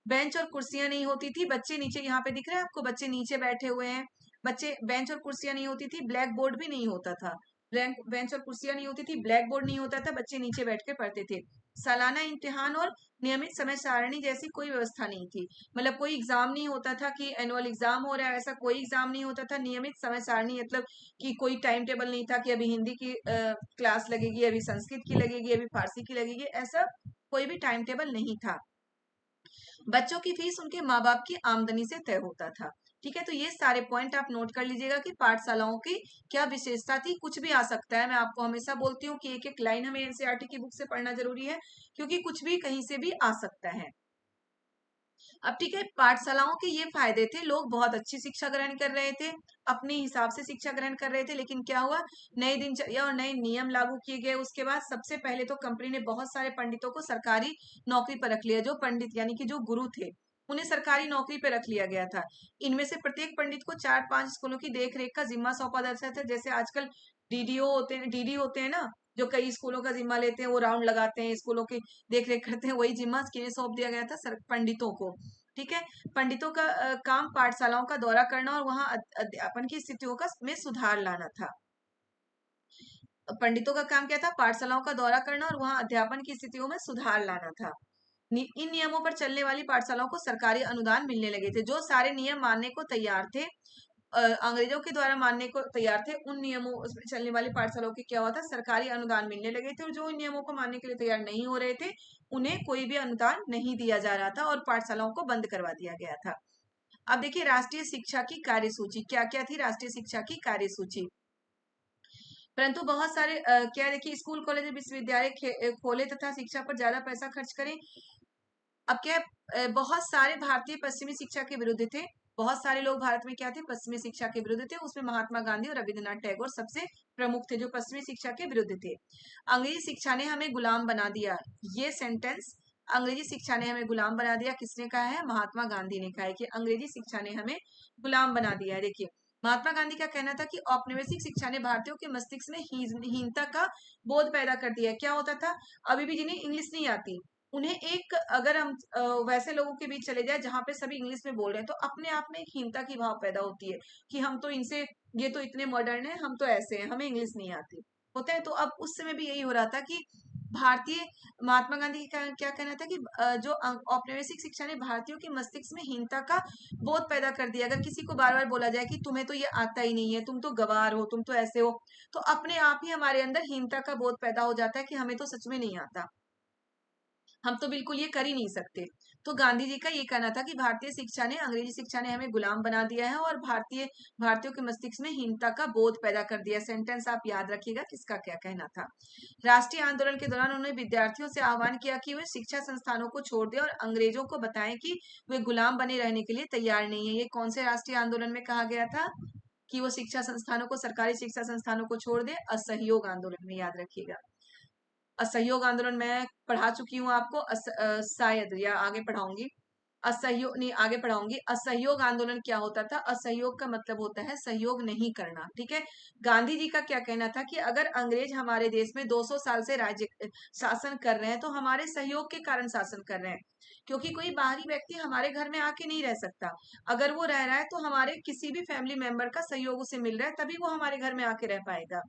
बेंच और कुर्सियां नहीं होती थी, बच्चे नीचे, यहाँ पे दिख रहा है आपको, बच्चे नीचे बैठे हुए हैं। बच्चे, बेंच और कुर्सियां नहीं होती थी, ब्लैक बोर्ड भी नहीं होता था। ब्लैक बेंच और कुर्सियां नहीं होती थी, ब्लैक बोर्ड नहीं होता था, बच्चे नीचे बैठ के पढ़ते थे। सालाना इम्तिहान और नियमित समय सारणी जैसी कोई व्यवस्था नहीं थी। मतलब कोई एग्जाम नहीं होता था कि एनुअल एग्जाम हो रहा है, ऐसा कोई एग्जाम नहीं होता था। नियमित समय सारणी मतलब कि कोई टाइम टेबल नहीं था कि अभी हिंदी की क्लास लगेगी, अभी संस्कृत की लगेगी, अभी फारसी की लगेगी, ऐसा कोई भी टाइम टेबल नहीं था। बच्चों की फीस उनके माँ बाप की आमदनी से तय होता था। ठीक है, तो ये सारे पॉइंट आप नोट कर लीजिएगा कि पाठशालाओं की क्या विशेषता थी। कुछ भी आ सकता है, मैं आपको हमेशा बोलती हूँ कि एक एक लाइन हमें एनसीईआरटी की बुक से पढ़ना जरूरी है, क्योंकि कुछ भी कहीं से भी आ सकता है। अब ठीक है, पाठशालाओं के ये फायदे थे, लोग बहुत अच्छी शिक्षा ग्रहण कर रहे थे, अपने हिसाब से शिक्षा ग्रहण कर रहे थे, लेकिन क्या हुआ, नई दिनचर्या और नए नियम लागू किए गए। उसके बाद सबसे पहले तो कंपनी ने बहुत सारे पंडितों को सरकारी नौकरी पर रख लिया। जो पंडित यानी कि जो गुरु थे, उन्हें सरकारी नौकरी पर रख लिया गया था। इनमें से प्रत्येक पंडित को 4-5 स्कूलों की देख रेख का जिम्मा सौंपा जाता था। जैसे आजकल डीडीओ होते हैं, डीडी होते हैं ना, जो कई स्कूलों का जिम्मा लेते हैं, वो राउंड लगाते हैं, स्कूलों की देख रेख करते हैं, वही जिम्मा किन्हें सौंप दिया गया था, पंडितों को। ठीक है, पंडितों का काम पाठशालाओं का दौरा करना और वहां अध्यापन की स्थितियों का में सुधार लाना था। पंडितों का काम क्या था, पाठशालाओं का दौरा करना और वहां अध्यापन की स्थितियों में सुधार लाना था। इन नियमों पर चलने वाली पाठशालाओं को सरकारी अनुदान मिलने लगे थे। जो सारे नियम मानने को तैयार थे, अंग्रेजों के द्वारा मानने को तैयार थे, उन नियमों उसमें चलने वाली पाठशालाओं के क्या हुआ था, सरकारी अनुदान मिलने लगे थे। और जो इन नियमों को मानने के लिए तैयार नहीं हो रहे थे, उन्हें कोई भी अनुदान नहीं दिया जा रहा था और पाठशालाओं को बंद करवा दिया गया था। अब देखिए राष्ट्रीय शिक्षा की कार्यसूची क्या क्या थी। राष्ट्रीय शिक्षा की कार्यसूची, परंतु बहुत सारे क्या देखिए, स्कूल कॉलेज विश्वविद्यालय खोले तथा शिक्षा पर ज्यादा पैसा खर्च करें। अब क्या बहुत सारे भारतीय पश्चिमी शिक्षा के विरुद्ध थे। बहुत सारे लोग भारत में क्या थे, पश्चिमी शिक्षा के विरुद्ध थे। उसमें महात्मा गांधी और रविंद्रनाथ टैगोर सबसे प्रमुख थे, जो पश्चिमी शिक्षा के विरुद्ध थे। अंग्रेजी शिक्षा ने हमें गुलाम बना दिया, ये सेंटेंस, अंग्रेजी शिक्षा ने हमें गुलाम बना दिया, किसने कहा है, महात्मा गांधी ने कहा है कि अंग्रेजी शिक्षा ने हमें गुलाम बना दिया है। देखिए महात्मा गांधी का कहना था कि औपनिवेशिक शिक्षा ने भारतीयों के मस्तिष्क में हीनता का बोध पैदा कर दिया। क्या होता था, अभी भी जिन्हें इंग्लिश नहीं आती, उन्हें एक, अगर हम वैसे लोगों के बीच चले जाए जहां पे सभी इंग्लिश में बोल रहे हैं, तो अपने आप में एक हीनता की भाव पैदा होती है कि हम तो इनसे, ये तो इतने मॉडर्न है, हम तो ऐसे हैं, हमें इंग्लिश नहीं आती होता है। तो अब उस समय भी यही हो रहा था कि भारतीय, महात्मा गांधी का क्या कहना था कि जो औपनिवेशिक शिक्षा ने भारतीयों के मस्तिष्क में हीनता का बोध पैदा कर दिया। अगर किसी को बार बार बोला जाए कि तुम्हें तो ये आता ही नहीं है, तुम तो गवार हो, तुम तो ऐसे हो, तो अपने आप ही हमारे अंदर हीनता का बोध पैदा हो जाता है कि हमें तो सच में नहीं आता, हम तो बिल्कुल ये कर ही नहीं सकते। तो गांधी जी का ये कहना था कि भारतीय शिक्षा ने, अंग्रेजी शिक्षा ने हमें गुलाम बना दिया है और भारतीयों के मस्तिष्क में हीनता का बोध पैदा कर दिया। सेंटेंस आप याद रखिएगा किसका क्या कहना था। राष्ट्रीय आंदोलन के दौरान उन्होंने विद्यार्थियों से आह्वान किया कि वे शिक्षा संस्थानों को छोड़ दें और अंग्रेजों को बताएं कि वे गुलाम बने रहने के लिए तैयार नहीं है। ये कौन से राष्ट्रीय आंदोलन में कहा गया था कि वो शिक्षा संस्थानों को, सरकारी शिक्षा संस्थानों को छोड़ दे, असहयोग आंदोलन में, याद रखिएगा। असहयोग आंदोलन मैं पढ़ा चुकी हूँ आपको, शायद, या आगे पढ़ाऊंगी। असहयोग नहीं, आगे पढ़ाऊंगी। असहयोग आंदोलन क्या होता था, असहयोग का मतलब होता है सहयोग नहीं करना। ठीक है, गांधी जी का क्या कहना था कि अगर अंग्रेज हमारे देश में 200 साल से राज्य शासन कर रहे हैं, तो हमारे सहयोग के कारण शासन कर रहे हैं, क्योंकि कोई बाहरी व्यक्ति हमारे घर में आके नहीं रह सकता। अगर वो रह रहा है तो हमारे किसी भी फैमिली मेंबर का सहयोग उसे मिल रहा है, तभी वो हमारे घर में आके रह पाएगा।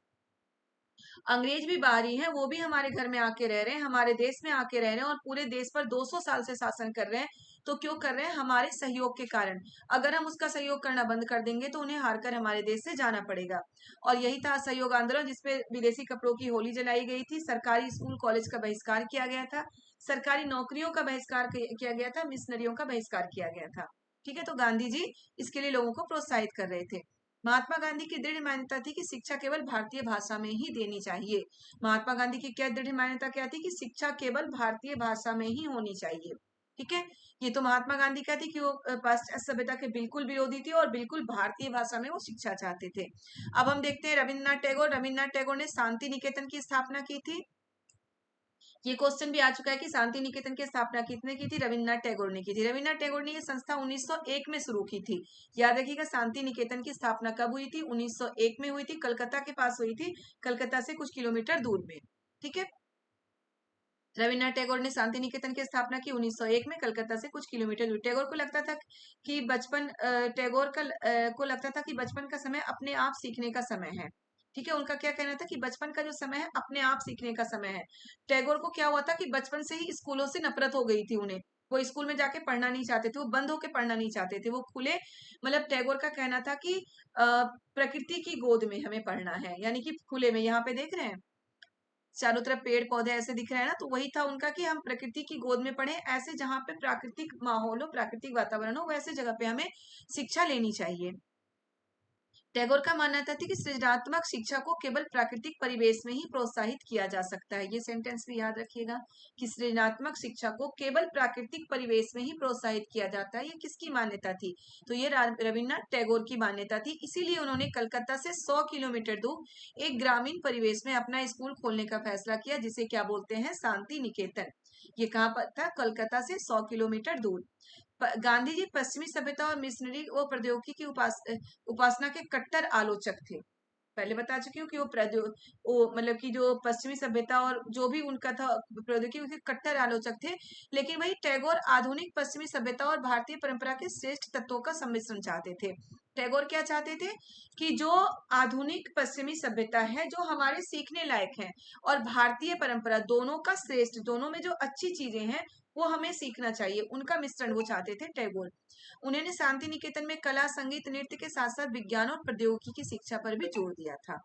अंग्रेज भी बाहरी हैं, वो भी हमारे घर में आके रह रहे हैं, हमारे देश में आके रह रहे हैं और पूरे देश पर 200 साल से शासन कर रहे हैं। तो क्यों कर रहे हैं, हमारे सहयोग के कारण। अगर हम उसका सहयोग करना बंद कर देंगे तो उन्हें हारकर हमारे देश से जाना पड़ेगा। और यही था असहयोग आंदोलन, जिसपे विदेशी कपड़ों की होली जलाई गई थी, सरकारी स्कूल कॉलेज का बहिष्कार किया गया था, सरकारी नौकरियों का बहिष्कार किया गया था, मिशनरियों का बहिष्कार किया गया था। ठीक है, तो गांधी जी इसके लिए लोगों को प्रोत्साहित कर रहे थे। महात्मा गांधी की दृढ़ मान्यता थी कि शिक्षा केवल भारतीय भाषा में ही देनी चाहिए। महात्मा गांधी की क्या दृढ़ मान्यता क्या थी, कि शिक्षा केवल भारतीय भाषा में ही होनी चाहिए। ठीक है, ये तो महात्मा गांधी का थी कि वो पाश्चात्य सभ्यता के बिल्कुल विरोधी थे और बिल्कुल भारतीय भाषा में वो शिक्षा चाहते थे। अब हम देखते हैं रविन्द्रनाथ टैगोर। रविन्द्रनाथ टैगोर ने शांति निकेतन की स्थापना की थी। ये क्वेश्चन भी आ चुका है कि शांति निकेतन की स्थापना किसने की थी, रविन्द्रनाथ टैगोर ने की थी। रविन्द्रनाथ टैगोर ने ये संस्था 1901 में शुरू की थी। याद रखिएगा, शांति निकेतन की स्थापना कब हुई थी, 1901 में हुई थी, कलकत्ता के पास हुई थी, कलकत्ता से कुछ किलोमीटर दूर में। ठीक है, रविन्द्रनाथ टैगोर ने शांति निकेतन की स्थापना की 1901 में, कलकत्ता से कुछ किलोमीटर दूर। टैगोर को लगता था कि बचपन का समय अपने आप सीखने का समय है। ठीक है, उनका क्या कहना था कि बचपन का जो समय है अपने आप सीखने का समय है। टैगोर को क्या हुआ था कि बचपन से ही स्कूलों से नफरत हो गई थी उन्हें, वो स्कूल में जाके पढ़ना नहीं चाहते थे, वो बंद होके पढ़ना नहीं चाहते थे, वो खुले, मतलब टैगोर का कहना था कि प्रकृति की गोद में हमें पढ़ना है, यानी कि खुले में। यहाँ पे देख रहे हैं चारों तरफ पेड़ पौधे ऐसे दिख रहे हैं ना, तो वही था उनका कि हम प्रकृति की गोद में पढ़े, ऐसे जहाँ पे प्राकृतिक माहौल हो, प्राकृतिक वातावरण हो, वैसे जगह पे हमें शिक्षा लेनी चाहिए। टैगोर का मानना था कि सृजनात्मक शिक्षा को केवल प्राकृतिक परिवेश में ही प्रोत्साहित किया जा सकता है। ये सेंटेंस भी याद रखिएगा कि सृजनात्मक शिक्षा को केवल प्राकृतिक परिवेश में ही प्रोत्साहित किया जाता है। ये किसकी मान्यता थी? तो ये रविन्द्रनाथ टैगोर की मान्यता थी। इसीलिए उन्होंने कलकत्ता से 100 किलोमीटर दूर एक ग्रामीण परिवेश में अपना स्कूल खोलने का फैसला किया, जिसे क्या बोलते हैं? शांति निकेतन। ये कहाँ पर था? कलकत्ता से 100 किलोमीटर दूर। गांधी जी पश्चिमी सभ्यता और मिशनरी व प्रौद्योगिकी की उपासना के कट्टर आलोचक थे। पहले बता चुकी हूँ कि वो मतलब कि जो पश्चिमी सभ्यता और जो भी उनका था प्रौद्योगिकी के कट्टर आलोचक थे। लेकिन वही टैगोर आधुनिक पश्चिमी सभ्यता और भारतीय परंपरा के श्रेष्ठ तत्वों का सम्मिश्रण चाहते थे। टैगोर क्या चाहते थे कि जो आधुनिक पश्चिमी सभ्यता है, जो हमारे सीखने लायक है, और भारतीय परंपरा, दोनों का श्रेष्ठ, दोनों में जो अच्छी चीजें हैं वो हमें सीखना चाहिए, उनका मिश्रण वो चाहते थे टैगोर। उन्होंने शांति निकेतन में कला, संगीत, नृत्य के साथ साथ विज्ञान और प्रौद्योगिकी की शिक्षा पर भी जोर दिया था।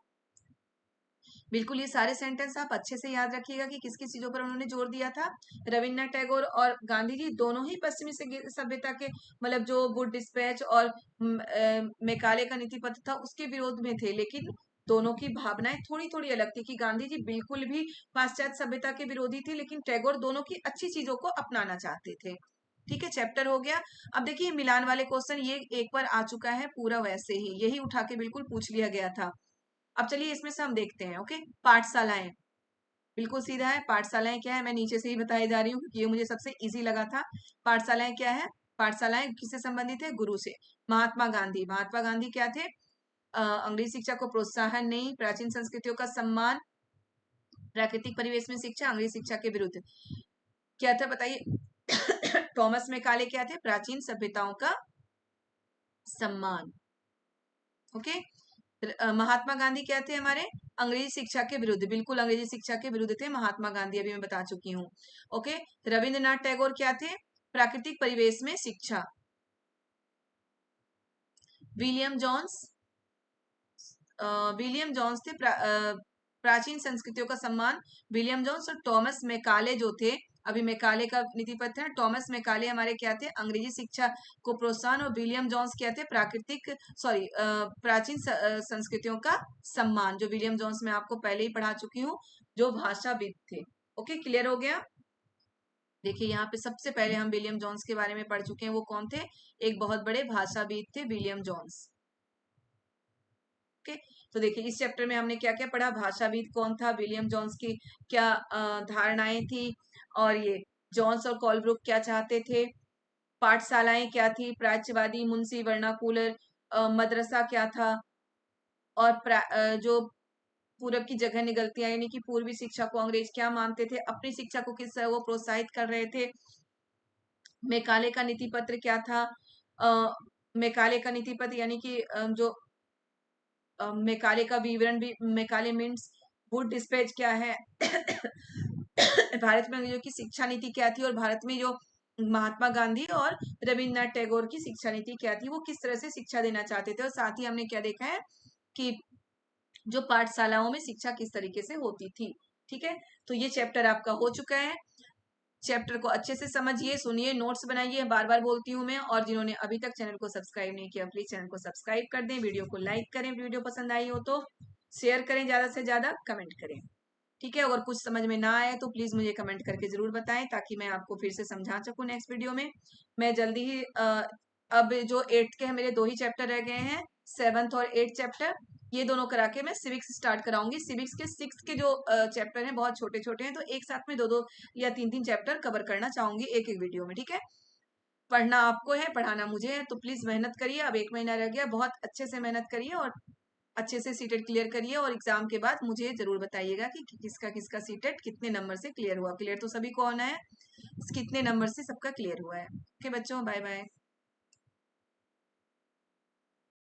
बिल्कुल, ये सारे सेंटेंस आप अच्छे से याद रखिएगा कि किस किस चीजों पर उन्होंने जोर दिया था। रविन्द्रनाथ टैगोर और गांधी जी दोनों ही पश्चिमी सभ्यता के मतलब जो गुड डिस्पैच और मैकाले का नीति पत्र था उसके विरोध में थे, लेकिन दोनों की भावनाएं थोड़ी थोड़ी अलग थी कि गांधी जी बिल्कुल भी पाश्चात्य सभ्यता के विरोधी थे, लेकिन टैगोर दोनों की अच्छी चीजों को अपनाना चाहते थे। ठीक है, चैप्टर हो गया। अब देखिए मिलान वाले क्वेश्चन ये एक बार आ चुका है पूरा, वैसे ही यही उठा के बिल्कुल पूछ लिया गया था। अब चलिए इसमें से हम देखते हैं। ओके, पाठशालाएं, बिल्कुल सीधा है। पाठशालाएं क्या है, मैं नीचे से ही बताई जा रही हूँ क्योंकि ये मुझे सबसे इजी लगा था। पाठशालाएं क्या है? पाठशालाएं किससे संबंधित है? गुरु से। महात्मा गांधी, महात्मा गांधी क्या थे? अंग्रेजी शिक्षा को प्रोत्साहन नहीं, प्राचीन संस्कृतियों का सम्मान, प्राकृतिक परिवेश में शिक्षा, अंग्रेजी शिक्षा के विरुद्ध। क्या था बताइए? थॉमस मैकाले क्या थे? प्राचीन सभ्यताओं का सम्मान। ओके, महात्मा गांधी क्या थे हमारे? अंग्रेजी शिक्षा के विरुद्ध, बिल्कुल अंग्रेजी शिक्षा के विरुद्ध थे महात्मा गांधी, अभी मैं बता चुकी हूँ। ओके, रविंद्रनाथ टैगोर क्या थे? प्राकृतिक परिवेश में शिक्षा। विलियम जोन्स, विलियम जोन्स थे प्राचीन संस्कृतियों का सम्मान। विलियम जोन्स और टॉमस मैकाले जो थे, अभी मैकाले का नीति पत्र है। टॉमस मैकाले हमारे क्या थे? अंग्रेजी शिक्षा को प्रोत्साहन, और विलियम जोन्स क्या थे? प्राचीन संस्कृतियों का सम्मान, जो विलियम जोन्स मैं आपको पहले ही पढ़ा चुकी हूँ, जो भाषाविद थे। ओके, क्लियर हो गया। देखिए यहाँ पे सबसे पहले हम विलियम जोन्स के बारे में पढ़ चुके हैं। वो कौन थे? एक बहुत बड़े भाषाविद थे, विलियम जोन्स। ओके, तो देखिए इस चैप्टर में हमने क्या क्या पढ़ा। भाषाविद कौन था? विलियम जोन्स की क्या धारणाएं थी, और ये जोन्स और कॉलब्रुक क्या चाहते थे। पाठशालाएं क्या थी? प्राच्यवादी, मुंशी, वर्नाकुलर, मदरसा क्या था, और जो पूरब की जगह निकलती है, यानी कि पूर्वी शिक्षा को अंग्रेज क्या मानते थे, अपनी शिक्षा को किस तरह वो प्रोत्साहित कर रहे थे। मैकाले का नीति पत्र क्या था? मैकाले का नीति पत्र यानी कि जो मैकाले का विवरण भी, मैकाले मीन्स गुड डिस्पैच क्या है। भारत में अंग्रेजों की शिक्षा नीति क्या थी, और भारत में जो महात्मा गांधी और रविन्द्रनाथ टैगोर की शिक्षा नीति क्या थी, वो किस तरह से शिक्षा देना चाहते थे। और साथ ही हमने क्या देखा है कि जो पाठशालाओं में शिक्षा किस तरीके से होती थी। ठीक है, तो ये चैप्टर आपका हो चुका है। चैप्टर को अच्छे से समझिए, सुनिए, नोट्स बनाइए, बार बार बोलती हूँ मैं। और जिन्होंने अभी तक चैनल को सब्सक्राइब नहीं किया, प्लीज चैनल को सब्सक्राइब कर दें, वीडियो को लाइक करें, वीडियो पसंद आई हो तो शेयर करें, ज्यादा से ज्यादा कमेंट करें। ठीक है, अगर कुछ समझ में ना आए तो प्लीज मुझे कमेंट करके जरूर बताएं, ताकि मैं आपको फिर से समझा सकूं नेक्स्ट वीडियो में। मैं जल्दी ही अब जो 8th के हैं मेरे 2 ही चैप्टर रह गए हैं, 7th और 8th चैप्टर, ये दोनों करा के मैं सिविक्स स्टार्ट कराऊंगी। सिविक्स के 6 के जो चैप्टर हैं बहुत छोटे छोटे हैं, तो एक साथ में 2-2 या 3-3 चैप्टर कवर करना चाहूंगी एक एक वीडियो में। ठीक है, पढ़ना आपको है, पढ़ाना मुझे है, तो प्लीज मेहनत करिए। अब 1 महीना रह गया, बहुत अच्छे से मेहनत करिए और अच्छे से सीटेट क्लियर करिए। और एग्जाम के बाद मुझे जरूर बताइएगा कि किसका किसका सीटेट कितने नंबर से क्लियर हुआ। क्लियर तो सभी को होना है, कितने नंबर से सबका क्लियर हुआ है। ओके बच्चों, बाय बाय।